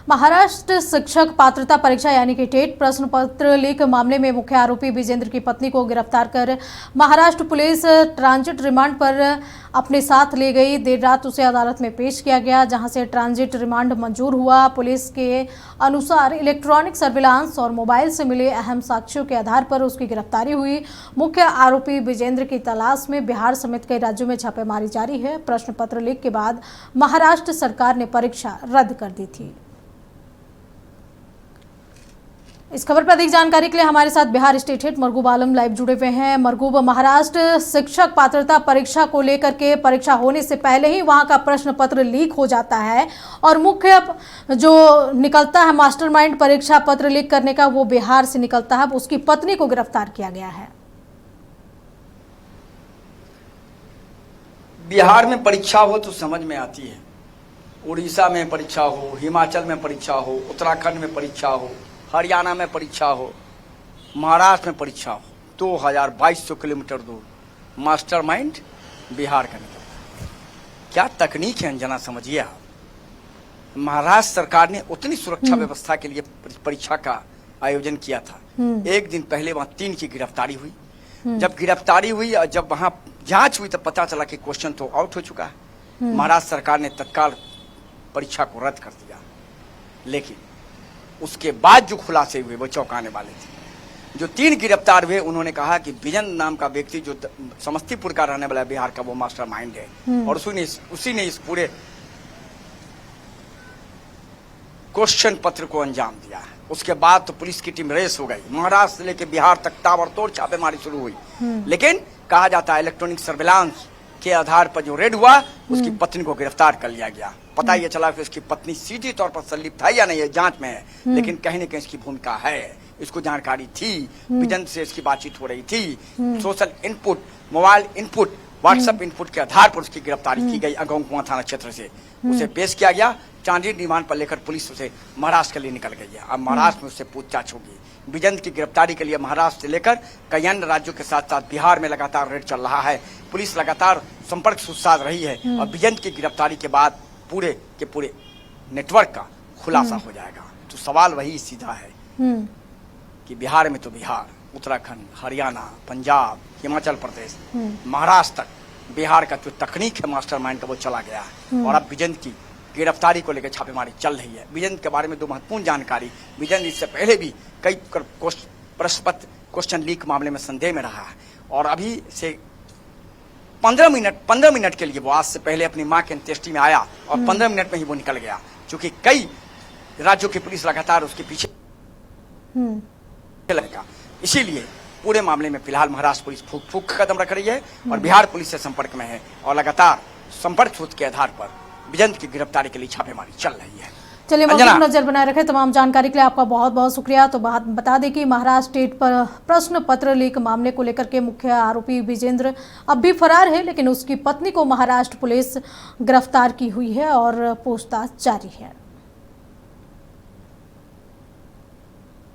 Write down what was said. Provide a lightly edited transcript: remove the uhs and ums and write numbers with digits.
महाराष्ट्र शिक्षक पात्रता परीक्षा यानी कि टेट प्रश्न पत्र लीक मामले में मुख्य आरोपी विजेंद्र की पत्नी को गिरफ्तार कर महाराष्ट्र पुलिस ट्रांजिट रिमांड पर अपने साथ ले गई। देर रात उसे अदालत में पेश किया गया, जहां से ट्रांजिट रिमांड मंजूर हुआ। पुलिस के अनुसार इलेक्ट्रॉनिक सर्विलांस और मोबाइल से मिले अहम साक्ष्यों के आधार पर उसकी गिरफ्तारी हुई। मुख्य आरोपी विजेंद्र की तलाश में बिहार समेत कई राज्यों में छापेमारी जारी है। प्रश्न पत्र लीक के बाद महाराष्ट्र सरकार ने परीक्षा रद्द कर दी थी। इस खबर पर अधिक जानकारी के लिए हमारे साथ बिहार स्टेट हेड मरगूब आलम लाइव जुड़े हुए हैं। मरगूब, महाराष्ट्र शिक्षक पात्रता परीक्षा को लेकर के परीक्षा होने से पहले ही वहां का प्रश्न पत्र लीक हो जाता है और मुख्य जो निकलता है मास्टरमाइंड परीक्षा पत्र लीक करने का वो बिहार से निकलता है। उसकी पत्नी को गिरफ्तार किया गया है। बिहार में परीक्षा हो तो समझ में आती है, उड़ीसा में परीक्षा हो, हिमाचल में परीक्षा हो, उत्तराखंड में परीक्षा हो, हरियाणा में परीक्षा हो, महाराष्ट्र में परीक्षा हो, 2200 किलोमीटर दूर मास्टरमाइंड बिहार का निकलता है। क्या तकनीक है अंजना, समझिए आप। महाराष्ट्र सरकार ने उतनी सुरक्षा व्यवस्था के लिए परीक्षा का आयोजन किया था। एक दिन पहले वहां 3 की गिरफ्तारी हुई। जब गिरफ्तारी हुई और जब वहां जांच हुई तब पता चला कि क्वेश्चन तो आउट हो चुका है। महाराष्ट्र सरकार ने तत्काल परीक्षा को रद्द कर दिया, लेकिन उसके बाद जो खुलासे हुए वो चौंकाने वाले थे। जो 3 गिरफ्तार हुए उन्होंने कहा कि विजेंद्र नाम का व्यक्ति जो समस्तीपुर का रहने वाला बिहार का, वो मास्टरमाइंड है और उसी ने इस पूरे क्वेश्चन पत्र को अंजाम दिया है। उसके बाद तो पुलिस की टीम रेस हो गई, महाराष्ट्र से लेकर बिहार तक ताबड़तोड़ छापेमारी शुरू हुई। लेकिन कहा जाता है इलेक्ट्रॉनिक सर्विलांस के आधार पर जो रेड हुआ उसकी पत्नी को गिरफ्तार कर लिया गया। पता ये चला कि उसकी पत्नी सीधी तौर पर संलिप्त है या नहीं है, जांच में है, लेकिन कहीं न कहीं इसकी भूमिका है। इसको जानकारी थी, विजेंद्र से इसकी बातचीत हो रही थी। Social input, mobile input, WhatsApp input के आधार पर उसकी गिरफ्तारी की गई। अगौकुआं थाना क्षेत्र से उसे पेश किया गया। ट्रांजिट रिमांड पर लेकर पुलिस उसे महाराष्ट्र के लिए निकल गई है। अब महाराष्ट्र में उससे पूछताछ होगी। विजेंद्र की गिरफ्तारी के लिए महाराष्ट्र से लेकर कई अन्य राज्यों के साथ साथ बिहार में लगातार रेड चल रहा है। पुलिस लगातार संपर्क साध रही है और विजेंद्र की गिरफ्तारी के बाद पूरे के पूरे नेटवर्क का खुलासा हो जाएगा। तो सवाल वही सीधा है कि बिहार में तो बिहार, उत्तराखंड, हरियाणा, पंजाब, हिमाचल प्रदेश, महाराष्ट्र तक बिहार का जो तकनीक है मास्टरमाइंड का वो चला गया है। और अब विजेंद्र की गिरफ्तारी को लेकर छापेमारी चल रही है। विजेंद्र के बारे में 2 महत्वपूर्ण जानकारी। विजेंद्र इससे पहले भी कई प्रश्न पत्र क्वेश्चन लीक मामले में संदेह में रहा है और अभी से 15 मिनट के लिए वो आज से पहले अपनी मां के अंत्येष्टि में आया और 15 मिनट में ही वो निकल गया, क्योंकि कई राज्यों की पुलिस लगातार उसके पीछे लगेगा। इसीलिए पूरे मामले में फिलहाल महाराष्ट्र पुलिस फूक कदम रख रही है और बिहार पुलिस से संपर्क में है और लगातार संपर्क सूत्र के आधार पर विजेंद्र की गिरफ्तारी के लिए छापेमारी चल रही है। चलिए, मौजूद नजर बनाए रखें। तमाम जानकारी के लिए आपका बहुत बहुत शुक्रिया। तो बता दें कि महाराष्ट्र स्टेट पर प्रश्न पत्र लीक मामले को लेकर के मुख्य आरोपी विजेंद्र अब भी फरार है, लेकिन उसकी पत्नी को महाराष्ट्र पुलिस गिरफ्तार की हुई है और पूछताछ जारी है।